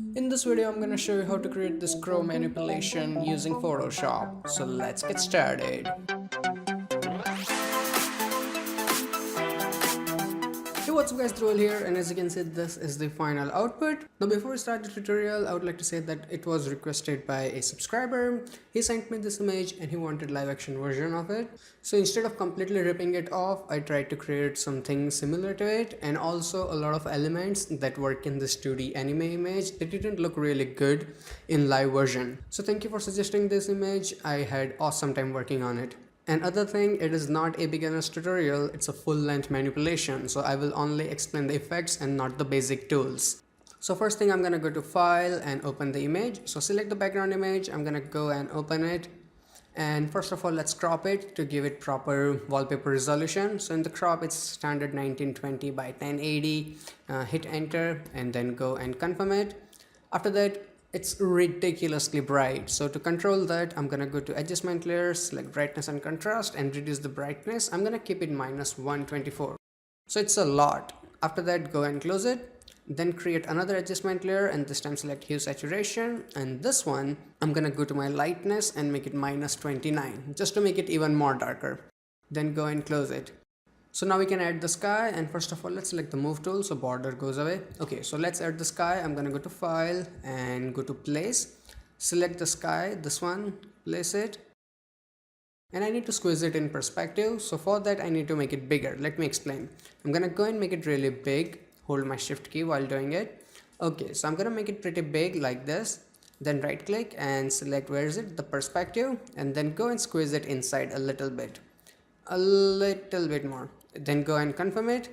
In this video, I'm gonna show you how to create this crow manipulation using Photoshop. So let's get started. Hey, what's up guys, Dhruval here, and as you can see, this is the final output. Now before we start the tutorial, I would like to say that it was requested by a subscriber. He sent me this image and he wanted live action version of it. So instead of completely ripping it off, I tried to create something similar to it, and also a lot of elements that work in this 2D anime image. It didn't look really good in live version. So thank you for suggesting this image. I had awesome time working on it. And other thing, it is not a beginner's tutorial, it's a full-length manipulation, so I will only explain the effects and not the basic tools. So first thing, I'm gonna go to File and open the image. So select the background image, I'm gonna go and open it. And first of all, let's crop it to give it proper wallpaper resolution. So in the crop, it's standard 1920 by 1080. Hit enter and then go and confirm it. After that, it's ridiculously bright, so to control that, I'm gonna go to adjustment layers, select brightness and contrast, and reduce the brightness. I'm gonna keep it -124, so it's a lot. After that, go and close it, then create another adjustment layer, and this time select hue saturation, and this one I'm gonna go to my lightness and make it -29 just to make it even more darker. Then go and close it. So now we can add the sky, and first of all, let's select the move tool so border goes away. Okay, so let's add the sky. I'm gonna go to File and go to Place. Select the sky, this one, place it. And I need to squeeze it in perspective. So for that, I need to make it bigger. Let me explain. I'm gonna go and make it really big. Hold my shift key while doing it. Okay, so I'm gonna make it pretty big like this. Then right click and select, where is it? The perspective. And then go and squeeze it inside a little bit. A little bit more. Then go and confirm it.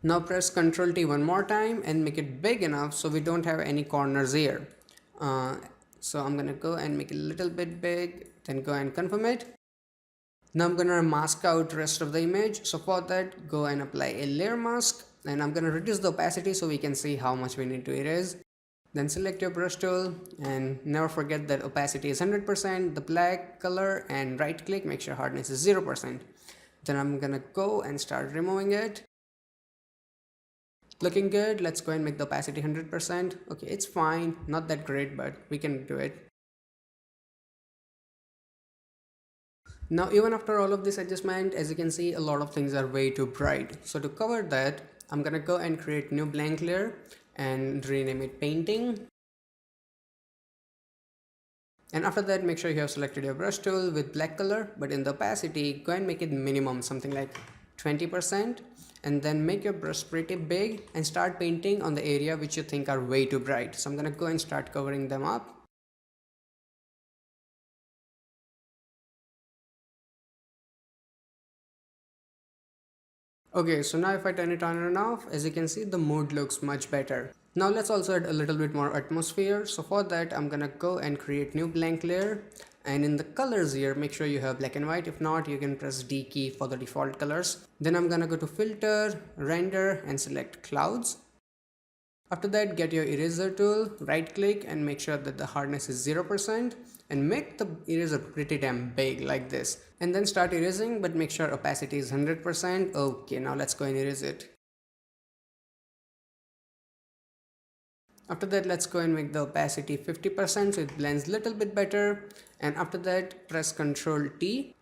Now press Ctrl T one more time and make it big enough so we don't have any corners here. So I'm gonna go and make it a little bit big, then go and confirm it. Now I'm gonna mask out the rest of the image. So for that, go and apply a layer mask, and I'm gonna reduce the opacity so we can see how much we need to erase. Then select your brush tool and never forget that opacity is 100%, the black color, and right click, make sure hardness is 0%. Then I'm gonna go and start removing it. Looking good. Let's go and make the opacity 100%. Okay, it's fine, not that great, but we can do it. Now even after all of this adjustment, as you can see, a lot of things are way too bright. So to cover that, I'm gonna go and create new blank layer and rename it painting. And after that, make sure you have selected your brush tool with black color, but in the opacity, go and make it minimum, something like 20%, and then make your brush pretty big and start painting on the area which you think are way too bright. So I'm gonna go and start covering them up. Okay, so now if I turn it on and off, as you can see, the mood looks much better. Now let's also add a little bit more atmosphere. So for that, I'm gonna go and create new blank layer, and in the colors here, make sure you have black and white. If not, you can press D key for the default colors. Then I'm gonna go to filter, render, and select clouds. After that, get your eraser tool, right click and make sure that the hardness is 0%, and make the eraser pretty damn big like this, and then start erasing, but make sure opacity is 100%. Okay, now let's go and erase it. After that, let's go and make the opacity 50% so it blends a little bit better. And after that, press Ctrl T,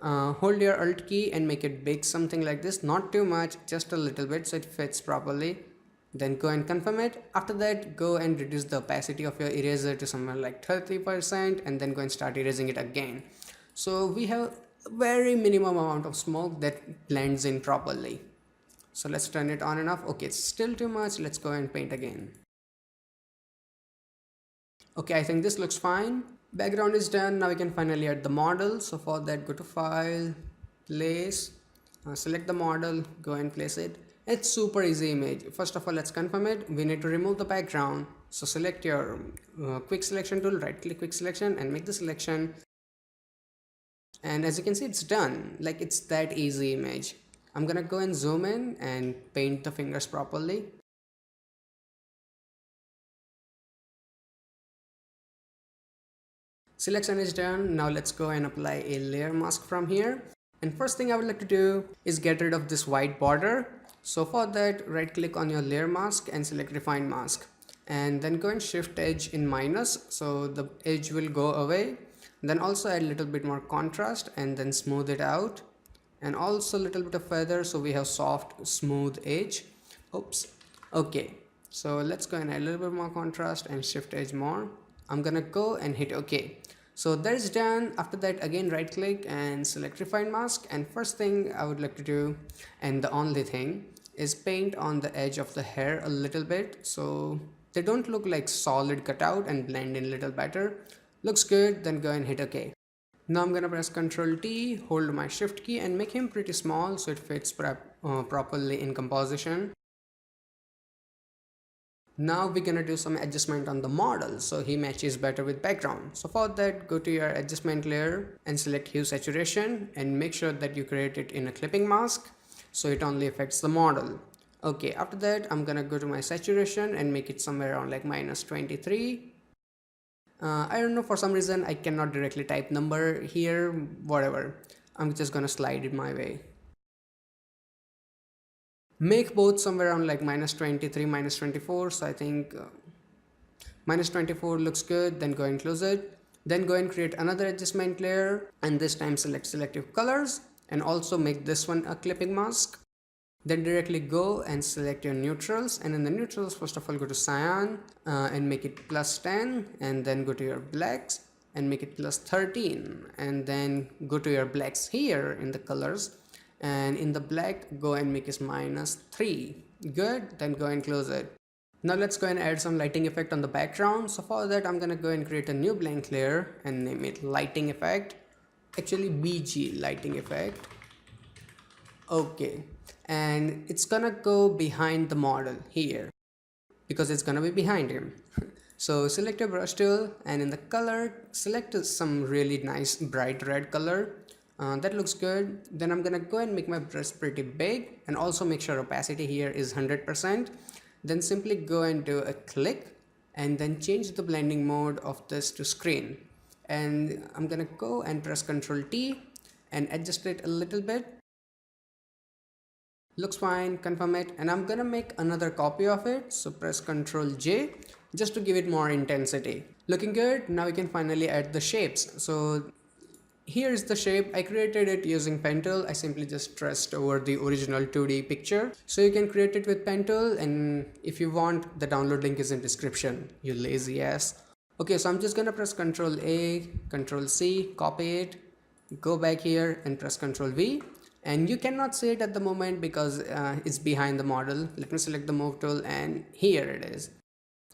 hold your Alt key and make it big, something like this, not too much, just a little bit so it fits properly. Then go and confirm it. After that, go and reduce the opacity of your eraser to somewhere like 30%, and then go and start erasing it again. So we have a very minimum amount of smoke that blends in properly. So let's turn it on and off. Okay, it's still too much. Let's go and paint again. Okay, I think this looks fine. Background is done. Now we can finally add the model. So for that, go to File, Place, select the model, go and place it. It's super easy image. First of all, let's confirm it. We need to remove the background. So select your quick selection tool, right click quick selection and make the selection. And as you can see, it's done. Like, it's that easy image. I'm gonna go and zoom in and paint the fingers properly. Selection is done. Now let's go and apply a layer mask from here. And first thing I would like to do is get rid of this white border. So for that, right click on your layer mask and select refine mask. and then go and shift edge in minus so the edge will go away. Then also add a little bit more contrast and then smooth it out, and also a little bit of feather so we have soft smooth edge. Oops. Okay, so let's go and add a little bit more contrast and shift edge more. I'm gonna go and hit OK. So that is done. After that, again right click and select refine mask, and first thing I would like to do, and the only thing, is paint on the edge of the hair a little bit so they don't look like solid cutout and blend in a little better. Looks good. Then go and hit OK. Now I'm gonna press Ctrl T, hold my shift key and make him pretty small so it fits properly in composition. Now we're gonna do some adjustment on the model so he matches better with background. So for that, go to your adjustment layer and select hue saturation and make sure that you create it in a clipping mask so it only affects the model. Okay, after that I'm gonna go to my saturation and make it somewhere around like -23. I don't know, for some reason I cannot directly type number here, whatever. I'm just gonna slide it my way. Make both somewhere around like -23, -24. So I think -24 looks good. Then go and close it. Then go and create another adjustment layer and this time select selective colors and also make this one a clipping mask. Then directly go and select your neutrals, and in the neutrals first of all go to cyan and make it +10, and then go to your blacks and make it +13, and then go to your blacks here in the colors, and in the black go and make it -3. Good. Then go and close it. Now let's go and add some lighting effect on the background. So for that I'm gonna go and create a new blank layer and name it lighting effect, actually BG lighting effect. Okay, and it's gonna go behind the model here because it's gonna be behind him. So select your brush tool and in the color select some really nice bright red color. That looks good. Then I'm gonna go and make my brush pretty big and also make sure opacity here is 100%. Then simply go and do a click and then change the blending mode of this to screen, and I'm gonna go and press Ctrl T and adjust it a little bit. Looks fine. Confirm it, and I'm gonna make another copy of it, so press Ctrl J just to give it more intensity. Looking good. Now we can finally add the shapes. So here is the shape. I created it using pen tool. I simply just traced over the original 2D picture. So you can create it with pen tool, and if you want, the download link is in description, you lazy ass. Okay, so I'm just gonna press Ctrl A, Ctrl C, copy it, go back here and press Ctrl V. And you cannot see it at the moment because it's behind the model. Let me select the move tool and here it is.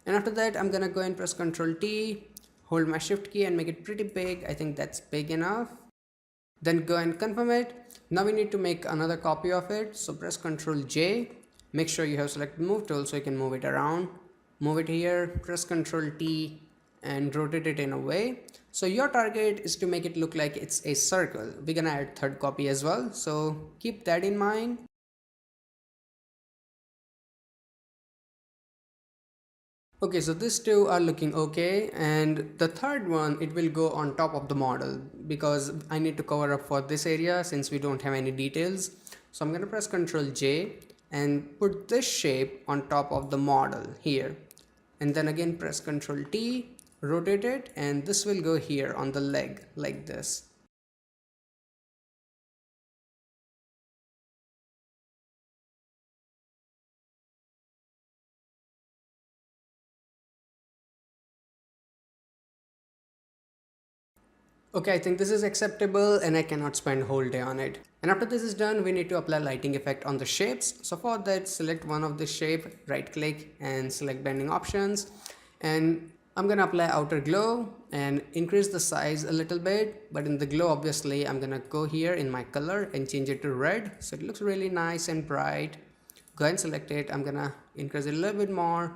And after that I'm gonna go and press Ctrl T, hold my shift key and make it pretty big. I think that's big enough. Then go and confirm it. Now we need to make another copy of it, so press Ctrl J, make sure you have selected move tool so you can move it around. Move it here, press Ctrl T and rotate it in a way. So your target is to make it look like it's a circle. We're gonna add third copy as well, so keep that in mind. Okay, so these two are looking okay, and the third one, it will go on top of the model because I need to cover up for this area since we don't have any details. So I'm gonna press Ctrl J and put this shape on top of the model here, and then again press Ctrl T, rotate it, and this will go here on the leg like this. Okay, I think this is acceptable and I cannot spend whole day on it. And after this is done, we need to apply lighting effect on the shapes. So for that, select one of the shape, right click and select blending options. And I'm gonna apply outer glow and increase the size a little bit, but in the glow obviously I'm gonna go here in my color and change it to red so it looks really nice and bright. Go and select it. I'm gonna increase it a little bit more.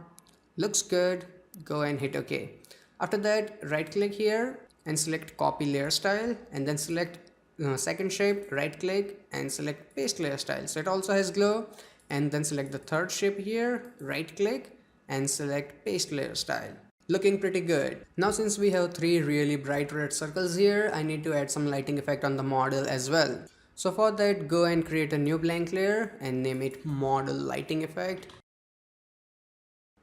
Looks good. Go and hit OK. After that, right click here and select copy layer style, and then select second shape, right click and select paste layer style so it also has glow, and then select the third shape here, right click and select paste layer style. Looking pretty good. Now since we have three really bright red circles here, I need to add some lighting effect on the model as well. So for that, go and create a new blank layer and name it model lighting effect.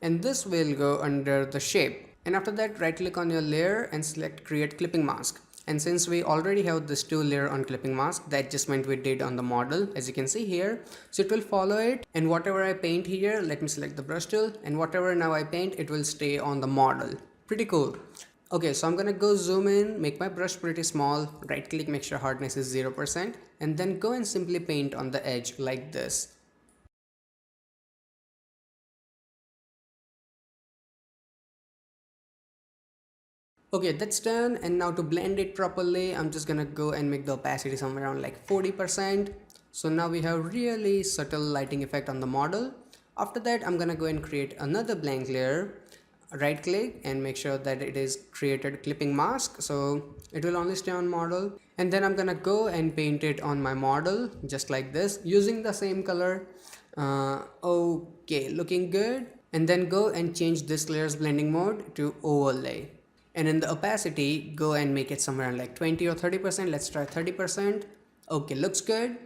and this will go under the shape. And after that, right click on your layer and select create clipping mask. And since we already have this 2-layer on clipping mask, the adjustment we did on the model, as you can see here, so it will follow it, and whatever I paint here, let me select the brush tool, and whatever now I paint, it will stay on the model. Pretty cool. Okay, so I'm gonna go zoom in, make my brush pretty small, right click, make sure hardness is 0%, and then go and simply paint on the edge like this. Okay, that's done, and now to blend it properly, I'm just gonna go and make the opacity somewhere around like 40%. So now we have really subtle lighting effect on the model. After that, I'm gonna go and create another blank layer, right click and make sure that it is created clipping mask, so it will only stay on model. And then I'm gonna go and paint it on my model just like this using the same color. Okay, looking good. And then go and change this layer's blending mode to overlay. And in the opacity, go and make it somewhere around like 20 or 30%. Let's try 30%. Okay, looks good.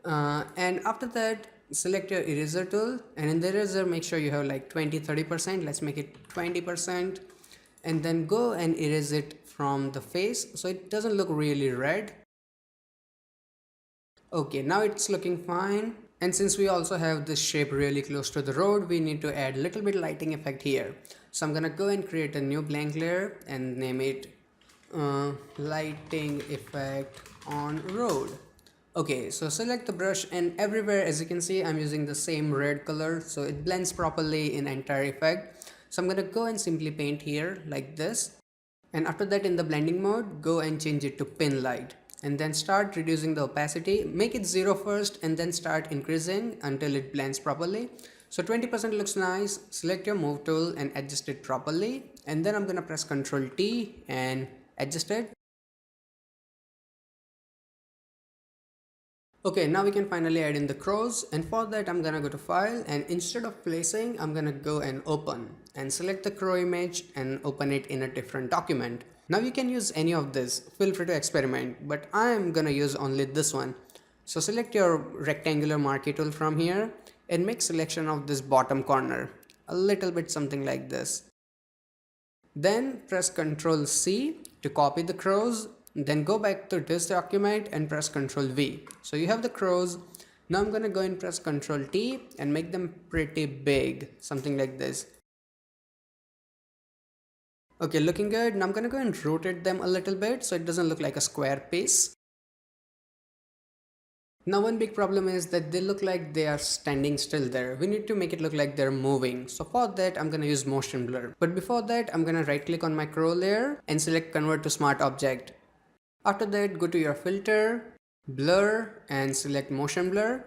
And after that, select your eraser tool, and in the eraser, make sure you have like 20-30%. Let's make it 20%. And then go and erase it from the face so it doesn't look really red. Okay, now it's looking fine. And since we also have this shape really close to the road, we need to add a little bit lighting effect here. So I'm gonna go and create a new blank layer and name it lighting effect on road. Okay, so select the brush, and everywhere, as you can see, I'm using the same red color, so it blends properly in entire effect. So I'm gonna go and simply paint here like this. And after that, in the blending mode, go and change it to pin light. And then start reducing the opacity. Make it 0 first and then start increasing until it blends properly. So 20% looks nice. Select your move tool and adjust it properly. And then I'm gonna press Ctrl T and adjust it. Okay, now we can finally add in the crows, and for that I'm gonna go to file, and instead of placing, I'm gonna go and open and select the crow image and open it in a different document. Now you can use any of this, feel free to experiment, but I'm gonna use only this one. So select your rectangular marquee tool from here and make selection of this bottom corner, a little bit something like this. Then press Ctrl C to copy the crows. Then go back to this document and press Ctrl V. So you have the crows. Now I'm gonna go and press Ctrl T and make them pretty big, something like this. Okay, looking good. Now I'm gonna go and rotate them a little bit so it doesn't look like a square piece. Now one big problem is that they look like they are standing still there. We need to make it look like they're moving. So for that, I'm gonna use motion blur. But before that, I'm gonna right click on my crow layer and select convert to smart object. After that, go to your filter, blur, and select motion blur.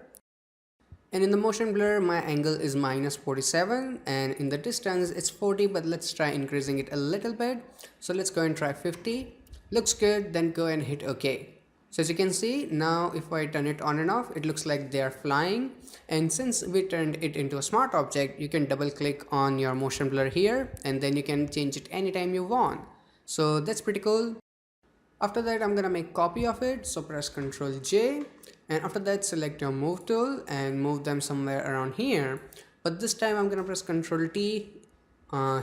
And in the motion blur, my angle is -47, and in the distance it's 40, but let's try increasing it a little bit. So let's go and try 50. Looks good, then go and hit OK. So as you can see, now if I turn it on and off, it looks like they are flying. And since we turned it into a smart object, you can double click on your motion blur here, and then you can change it anytime you want. So that's pretty cool. After that, I'm gonna make copy of it, so press Ctrl J, and after that select your move tool and move them somewhere around here. But this time I'm gonna press Ctrl T,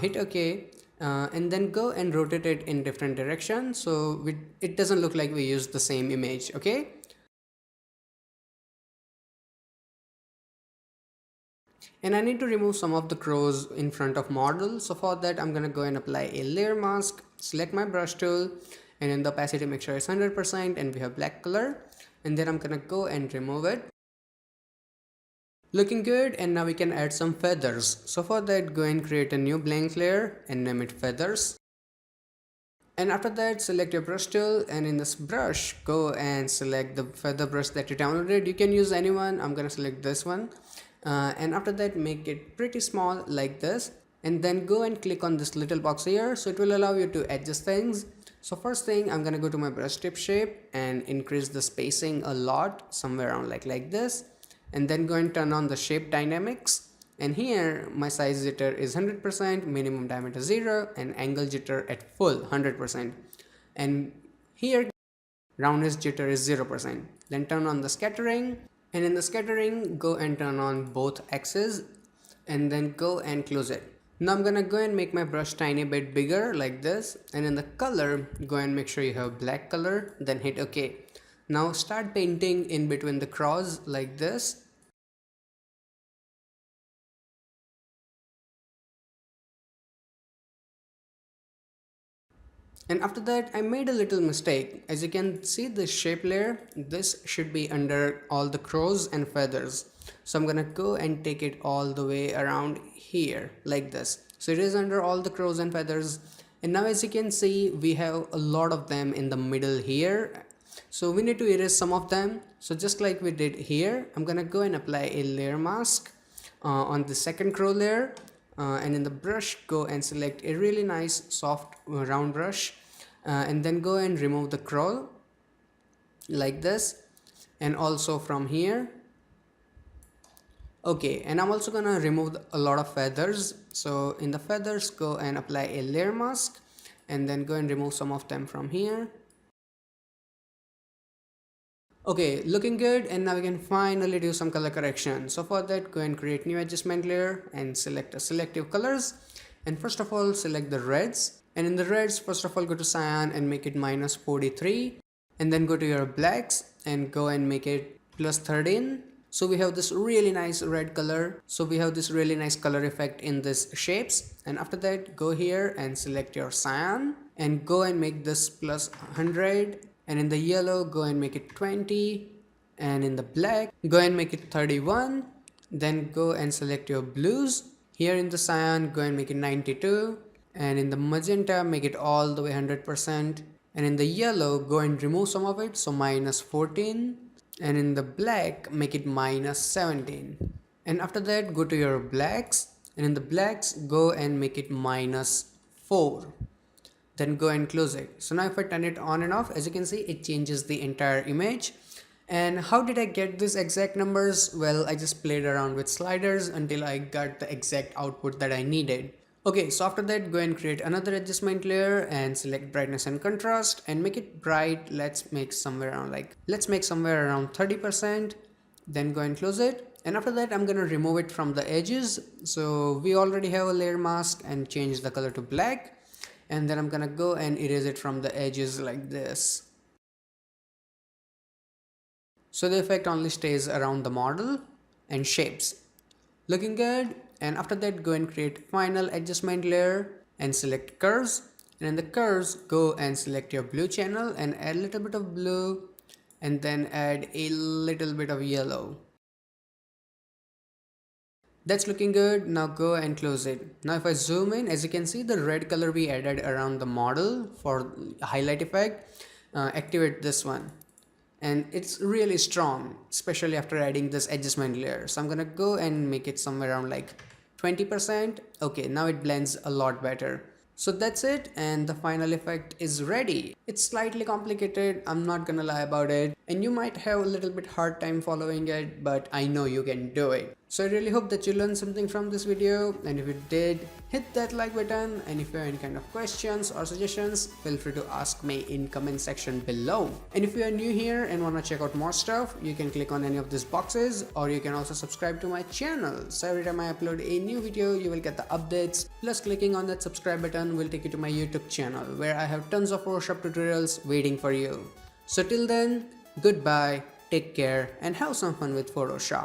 hit OK, and then go and rotate it in different directions so it doesn't look like we used the same image. Okay. And I need to remove some of the crows in front of model, so for that I'm gonna go and apply a layer mask, select my brush tool, and in the opacity make sure it's 100% and we have black color, and then I'm gonna go and remove it. Looking good, and now we can add some feathers. So for that, go and create a new blank layer and name it feathers. And after that, select your brush tool, and in this brush, go and select the feather brush that you downloaded. You can use anyone. I'm gonna select this one. And after that, make it pretty small like this, and then go and click on this little box here, so it will allow you to adjust things. So first thing, I'm gonna go to my brush tip shape and increase the spacing a lot, somewhere around like this, and then go and turn on the shape dynamics. And here my size jitter is 100%, minimum diameter 0, and angle jitter at full 100%. And here roundness jitter is 0%. Then turn on the scattering, and in the scattering go and turn on both axes, and then go and close it. Now I'm gonna go and make my brush tiny bit bigger like this, and in the color, go and make sure you have black color, then hit OK. Now start painting in between the cross like this. And after that, I made a little mistake. As you can see the shape layer, this should be under all the crows and feathers. So I'm gonna go and take it all the way around here like this. So it is under all the crows and feathers. And now as you can see, we have a lot of them in the middle here. So we need to erase some of them. So just like we did here, I'm gonna go and apply a layer mask on the second crow layer. And in the brush, go and select a really nice soft round brush, and then go and remove the crow like this, and also from here. Okay, and I'm also gonna remove a lot of feathers. So in the feathers, go and apply a layer mask, and then go and remove some of them from here. Okay, looking good, and now we can finally do some color correction. So for that, go and create new adjustment layer and select a selective colors. And first of all, select the reds. And in the reds, first of all, go to cyan and make it minus 43. And then go to your blacks and go and make it plus 13. So we have this really nice red color. So we have this really nice color effect in this shapes. And after that, go here and select your cyan and go and make this plus 100. And in the yellow, go and make it 20. And in the black, go and make it 31. Then go and select your blues. Here in the cyan, go and make it 92. And in the magenta, make it all the way 100%. And in the yellow, go and remove some of it, so minus 14. And in the black, make it minus 17. And after that, go to your blacks. And in the blacks, go and make it minus 4. Then go and close it. So now if I turn it on and off, as you can see, it changes the entire image. And how did I get these exact numbers? Well, I just played around with sliders until I got the exact output that I needed. Okay, so after that, go and create another adjustment layer and select brightness and contrast and make it bright. Let's make somewhere around 30%. Then go and close it. And after that, I'm gonna remove it from the edges. So we already have a layer mask and change the color to black. And then I'm gonna go and erase it from the edges like this. So the effect only stays around the model and shapes. Looking good. And after that, go and create final adjustment layer and select curves. And in the curves, go and select your blue channel and add a little bit of blue and then add a little bit of yellow. That's looking good. Now go and close it. Now if I zoom in, as you can see, the red color we added around the model for highlight effect, activate this one. And it's really strong, especially after adding this adjustment layer. So I'm gonna go and make it somewhere around like 20%. Okay, now it blends a lot better. So that's it, and the final effect is ready. It's slightly complicated, I'm not gonna lie about it, and you might have a little bit hard time following it, but I know you can do it. So I really hope that you learned something from this video, and if you did, hit that like button, and if you have any kind of questions or suggestions, feel free to ask me in comment section below. And if you are new here and wanna check out more stuff, you can click on any of these boxes, or you can also subscribe to my channel. So every time I upload a new video, you will get the updates, plus clicking on that subscribe button will take you to my YouTube channel where I have tons of Photoshop tutorials waiting for you. So till then, goodbye, take care, and have some fun with Photoshop.